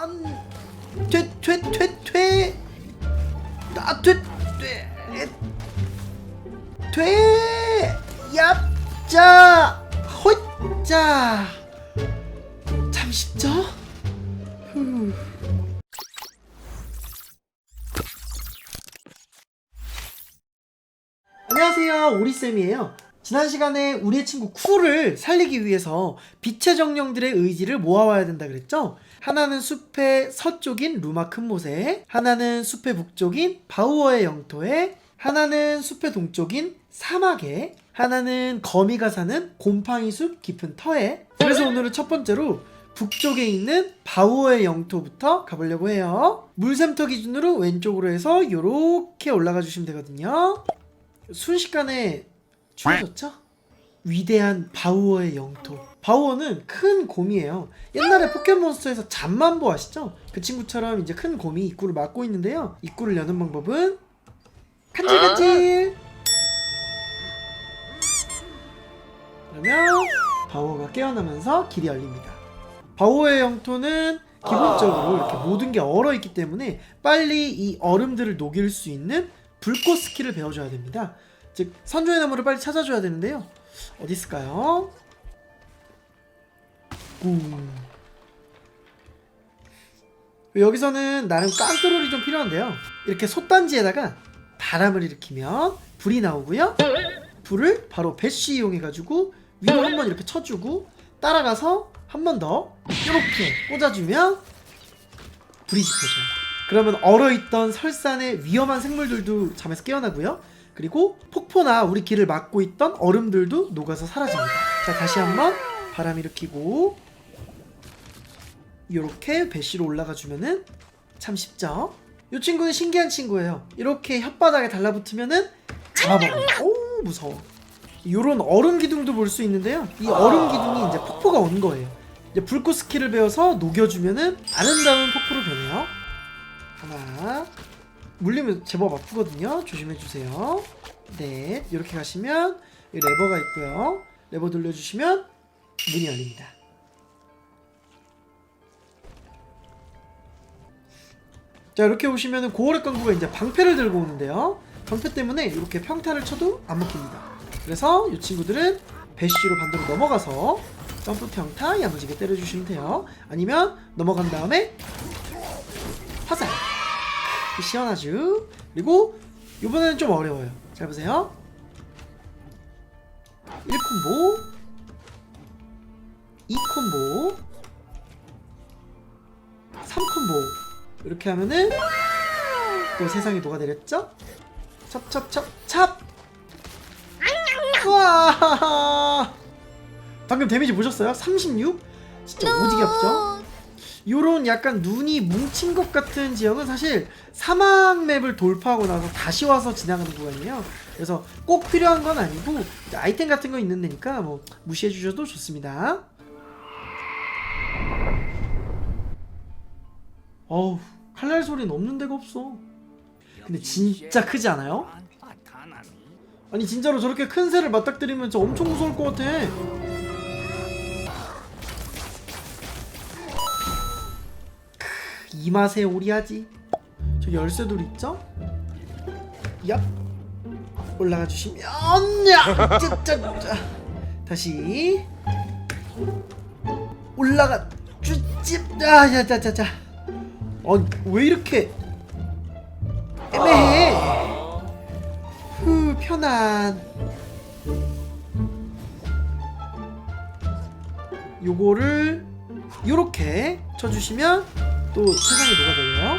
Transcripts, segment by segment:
안, 퇴, 아, 얍자, 헛자. 참 쉽죠? 안녕하세요, 오리쌤이에요. 지난 시간에 우리의 친구 쿠를 살리기 위해서 빛의 정령들의 의지를 모아와야 된다 그랬죠? 하나는 숲의 서쪽인 루마 큰못에, 하나는 숲의 북쪽인 바우어의 영토에, 하나는 숲의 동쪽인 사막에, 하나는 거미가 사는 곰팡이 숲 깊은 터에. 그래서 오늘은 첫 번째로 북쪽에 있는 바우어의 영토부터 가보려고 해요. 물샘터 기준으로 왼쪽으로 해서 이렇게 올라가 주시면 되거든요. 순식간에 추워졌죠? 위대한 바우어의 영토. 바우어는 큰 곰이에요. 옛날에 포켓몬스터에서 잠만보 아시죠? 그 친구처럼 이제 큰 곰이 입구를 막고 있는데요. 입구를 여는 방법은 간질간질. 그러면 바우어가 깨어나면서 길이 열립니다. 바우어의 영토는 기본적으로 이렇게 모든 게 얼어있기 때문에 빨리 이 얼음들을 녹일 수 있는 불꽃 스킬을 배워줘야 됩니다. 즉 선조의 나무를 빨리 찾아줘야 되는데요. 어디 있을까요? 여기서는 나름 깐뚜롤이 좀 필요한데요. 이렇게 솥단지에다가 바람을 일으키면 불이 나오고요. 불을 바로 배쉬 이용해가지고 위로 한번 이렇게 쳐주고 따라가서 한 번 더 이렇게 꽂아주면 불이 지펴져요. 그러면 얼어있던 설산의 위험한 생물들도 잠에서 깨어나고요. 그리고 폭포나 우리 길을 막고 있던 얼음들도 녹아서 사라집니다. 자, 다시 한번 바람 일으키고 이렇게 배쉬로 올라가 주면은 참 쉽죠? 이 친구는 신기한 친구예요. 이렇게 혓바닥에 달라붙으면은 잡아먹어요. 오, 무서워. 요런 얼음 기둥도 볼 수 있는데요. 이 얼음 기둥이 이제 폭포가 온 거예요. 이제 불꽃 스킬을 배워서 녹여주면은 아름다운 폭포로 변해요. 하나. 물리면 제법 아프거든요. 조심해주세요. 네, 이렇게 가시면 여기 레버가 있고요. 레버 돌려주시면 문이 열립니다. 자, 이렇게 오시면은 고어렉 강구가 이제 방패를 들고 오는데요. 방패 때문에 이렇게 평타를 쳐도 안 먹힙니다. 그래서 이 친구들은 배쉬로 반대로 넘어가서 점프 평타 야무지게 때려주시면 돼요. 아니면 넘어간 다음에 화살. 시원하죠? 그리고 이번에는 좀 어려워요. 잘 보세요. 1콤보 2콤보 3콤보 이렇게 하면은 또 세상이 녹아내렸죠? 찹찹찹찹. 우와, 방금 데미지 보셨어요? 36? 진짜 오지게 아프죠? 요런 약간 눈이 뭉친 것 같은 지역은 사실 사막 맵을 돌파하고 나서 다시 와서 지나가는 구간이에요. 그래서 꼭 필요한 건 아니고 아이템 같은 거 있는 데니까 뭐 무시해 주셔도 좋습니다. 어우, 칼날 소리는 없는 데가 없어. 근데 진짜 크지 않아요? 아니 진짜로 저렇게 큰 새를 맞닥뜨리면 진짜 엄청 무서울 것 같아. 이 맛에 오리하지. 저기 열쇠돌 있죠? 얍. 올라가 주시면 다시 올라가 주집. 자자자자. 왜 이렇게 애매해. 편안. 요거를 요렇게 쳐주시면 또 세상이 녹아들어요.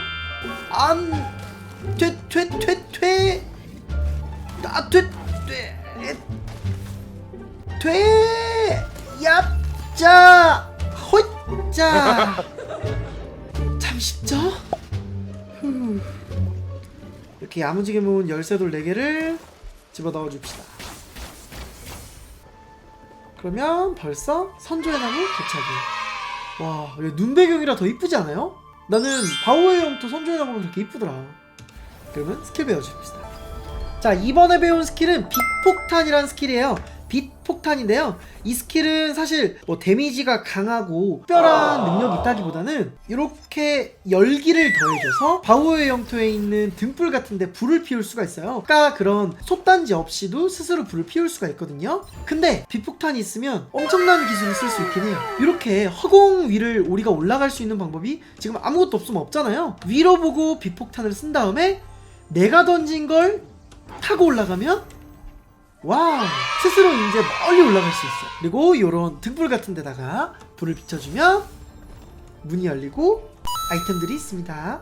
얍자, 헛자. 참 쉽죠? 이렇게 야무지게 모은 열쇠돌 4개를 집어넣어 줍시다. 그러면 벌써 선조의 나무 도착이에요. 와, 눈 배경이라 더 이쁘지 않아요? 나는 바우어의 영토 선조의 나무가 그렇게 이쁘더라. 그러면 스킬 배워줍시다. 자, 이번에 배운 스킬은 빛폭탄이라는 스킬이에요. 빛 폭탄인데요. 이 스킬은 사실 뭐 데미지가 강하고 특별한 능력이 있다기보다는 이렇게 열기를 더해줘서 바오의 영토에 있는 등불 같은데 불을 피울 수가 있어요. 아까 그런 솥단지 없이도 스스로 불을 피울 수가 있거든요. 근데 빛 폭탄이 있으면 엄청난 기술을 쓸 수 있긴 해요. 이렇게 허공 위를 우리가 올라갈 수 있는 방법이 지금 아무것도 없으면 없잖아요. 위로 보고 빛 폭탄을 쓴 다음에 내가 던진 걸 타고 올라가면 와우, 스스로 이제 멀리 올라갈 수 있어. 그리고 요런 등불 같은 데다가 불을 비춰주면 문이 열리고 아이템들이 있습니다.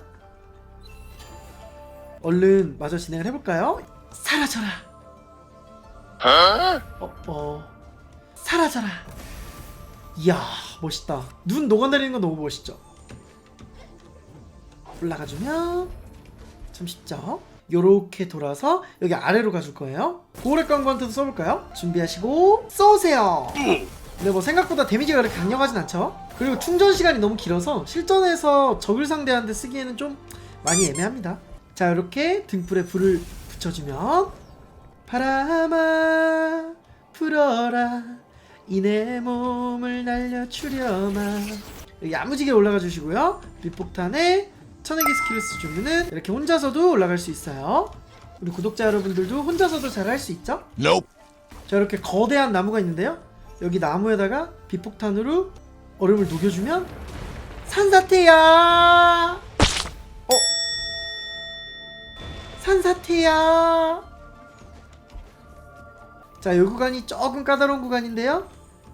얼른 마저 진행을 해볼까요? 사라져라. 사라져라. 이야, 멋있다. 눈 녹아내리는 건 너무 멋있죠? 올라가주면 참 쉽죠? 요렇게 돌아서 여기 아래로 가줄 거예요. 고래 광부한테도 써볼까요? 준비하시고 쏘세요. 근데 뭐 생각보다 데미지가 그렇게 강력하진 않죠. 그리고 충전 시간이 너무 길어서 실전에서 적을 상대하는데 쓰기에는 좀 많이 애매합니다. 자, 이렇게 등불에 불을 붙여주면 바람아 불어라 이 내 몸을 날려주려마. 여기 야무지게 올라가 주시고요. 빛폭탄에 천내기 스킬을 써주면은 이렇게 혼자서도 올라갈 수 있어요. 우리 구독자 여러분들도 혼자서도 잘 할 수 있죠? Nope. 자, 이렇게 거대한 나무가 있는데요. 여기 나무에다가 빛폭탄으로 얼음을 녹여주면 산사태야. 산사태야. 자, 이 구간이 조금 까다로운 구간인데요.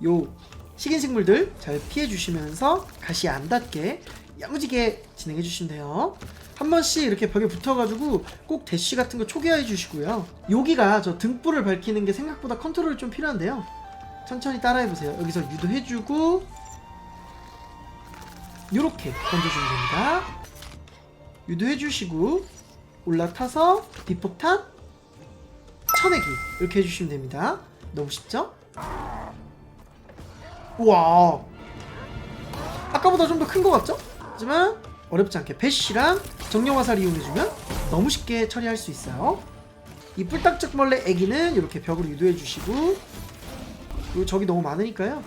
요 식인식물들 잘 피해주시면서 가시 안 닿게 야무지게 진행해 주시면 돼요. 한 번씩 이렇게 벽에 붙어가지고 꼭 대쉬 같은 거 초기화해 주시고요. 여기가 저 등불을 밝히는 게 생각보다 컨트롤이 좀 필요한데요. 천천히 따라해 보세요. 여기서 유도해주고 요렇게 던져주면 됩니다. 유도해 주시고 올라타서 빛폭탄 쳐내기 이렇게 해주시면 됩니다. 너무 쉽죠? 우와, 아까보다 좀 더 큰 것 같죠? 하지만 어렵지 않게 배쉬랑 정령화살 이용해주면 너무 쉽게 처리할 수 있어요. 이 뿔딱짝벌레 애기는 이렇게 벽으로 유도해주시고, 그리고 적이 너무 많으니까요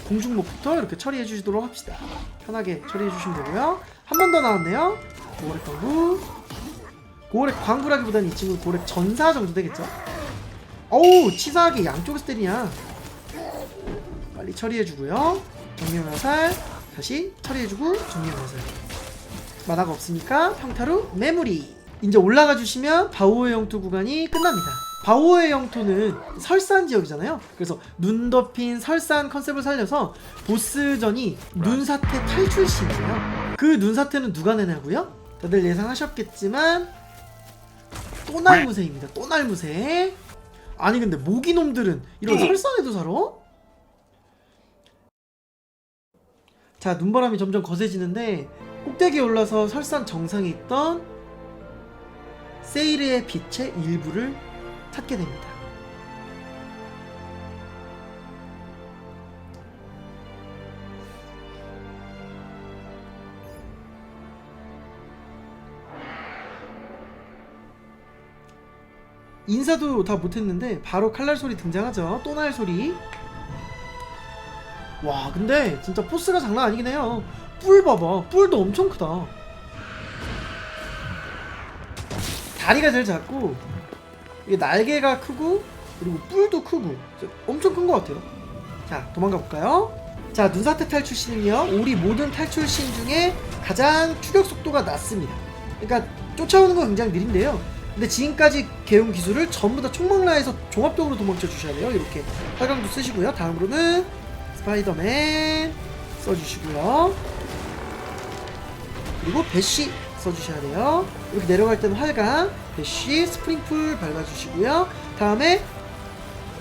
공중목부터 이렇게 처리해주시도록 합시다. 편하게 처리해주시면 되고요. 한 번 더 나왔네요. 고래 광부. 고래 광부라기보다는 이 친구는 고래 전사 정도 되겠죠? 어우, 치사하게 양쪽에서 때리냐. 빨리 처리해주고요. 정령화살 다시 처리해주고 정령화살. 만화가 없으니까 평타로 메모리. 이제 올라가 주시면 바오의 영토 구간이 끝납니다. 바오의 영토는 설산 지역이잖아요. 그래서 눈 덮인 설산 컨셉을 살려서 보스전이 눈사태 탈출신이에요. 그 눈사태는 누가 내냐고요? 다들 예상하셨겠지만 또날무새입니다. 또날무새. 아니 근데 모기놈들은 이런 설산에도 살아? 자, 눈바람이 점점 거세지는데 꼭대기에 올라서 설산 정상에 있던 세이르의 빛의 일부를 찾게 됩니다. 인사도 다 못했는데 바로 칼날 소리 등장하죠. 또날 소리. 와, 근데 진짜 포스가 장난 아니긴 해요. 뿔 봐봐. 뿔도 엄청 크다. 다리가 제일 작고 이게 날개가 크고 그리고 뿔도 크고 엄청 큰 것 같아요. 자, 도망가 볼까요? 자, 눈사태 탈출신은요 우리 모든 탈출신 중에 가장 추격 속도가 낮습니다. 그러니까 쫓아오는 건 굉장히 느린데요. 근데 지금까지 개용 기술을 전부 다 총망라해서 종합적으로 도망쳐 주셔야 돼요. 이렇게 활강도 쓰시고요. 다음으로는 스파이더맨 써주시고요. 그리고 배쉬 써주셔야 돼요. 이렇게 내려갈 때는 활강, 배쉬, 스프링풀 밟아주시고요. 다음에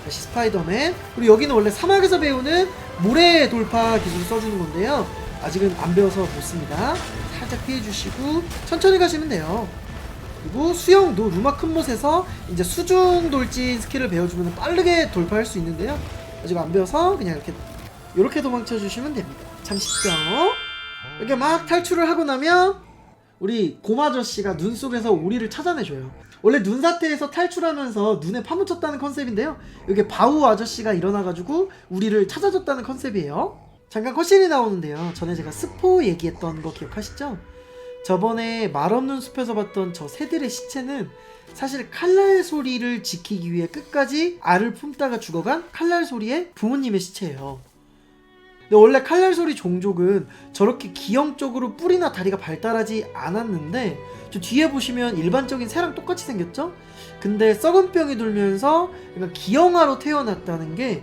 다시 스파이더맨. 그리고 여기는 원래 사막에서 배우는 모래 돌파 기술을 써주는 건데요. 아직은 안 배워서 못 씁니다. 살짝 피해주시고 천천히 가시면 돼요. 그리고 수영도 루마 큰못에서 이제 수중 돌진 스킬을 배워주면 빠르게 돌파할 수 있는데요. 아직 안 배워서 그냥 이렇게 도망쳐 주시면 됩니다. 참 쉽죠? 이렇게 막 탈출을 하고 나면 우리 곰아저씨가 눈 속에서 오리를 찾아내줘요. 원래 눈사태에서 탈출하면서 눈에 파묻혔다는 컨셉인데요. 이게 바우 아저씨가 일어나가지고 우리를 찾아줬다는 컨셉이에요. 잠깐 컷신이 나오는데요. 전에 제가 스포 얘기했던 거 기억하시죠? 저번에 말없는 숲에서 봤던 저 새들의 시체는 사실 칼날 소리를 지키기 위해 끝까지 알을 품다가 죽어간 칼날 소리의 부모님의 시체예요. 근데 원래 칼날 소리 종족은 저렇게 기형적으로 뿔이나 다리가 발달하지 않았는데 저 뒤에 보시면 일반적인 새랑 똑같이 생겼죠? 근데 썩은 병이 돌면서 약간 기형아로 태어났다는 게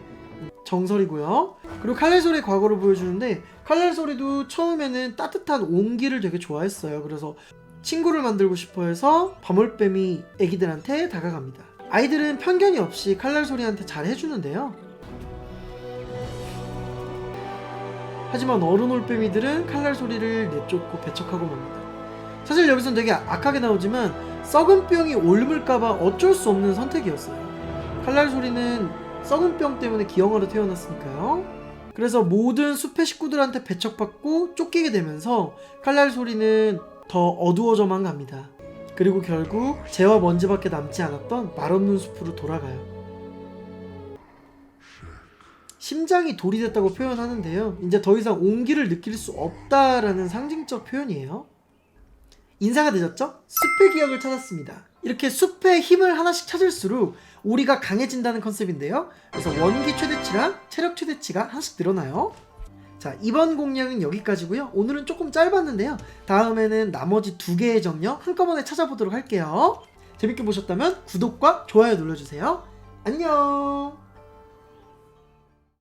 정설이고요. 그리고 칼날 소리의 과거를 보여주는데 칼날 소리도 처음에는 따뜻한 온기를 되게 좋아했어요. 그래서 친구를 만들고 싶어 해서 바물뱀이 애기들한테 다가갑니다. 아이들은 편견이 없이 칼날 소리한테 잘 해주는데요. 하지만 어른 올빼미들은 칼날 소리를 내쫓고 배척하고 맙니다. 사실 여기선 되게 악하게 나오지만 썩은 병이 옮을까봐 어쩔 수 없는 선택이었어요. 칼날 소리는 썩은 병 때문에 기형아로 태어났으니까요. 그래서 모든 숲의 식구들한테 배척받고 쫓기게 되면서 칼날 소리는 더 어두워져만 갑니다. 그리고 결국 재와 먼지밖에 남지 않았던 말없는 숲으로 돌아가요. 심장이 돌이 됐다고 표현하는데요. 이제 더 이상 온기를 느낄 수 없다라는 상징적 표현이에요. 인사가 늦었죠? 숲의 기억을 찾았습니다. 이렇게 숲의 힘을 하나씩 찾을수록 우리가 강해진다는 컨셉인데요. 그래서 원기 최대치랑 체력 최대치가 하나씩 늘어나요. 자, 이번 공략은 여기까지고요. 오늘은 조금 짧았는데요. 다음에는 나머지 2개의 정령 한꺼번에 찾아보도록 할게요. 재밌게 보셨다면 구독과 좋아요 눌러주세요. 안녕.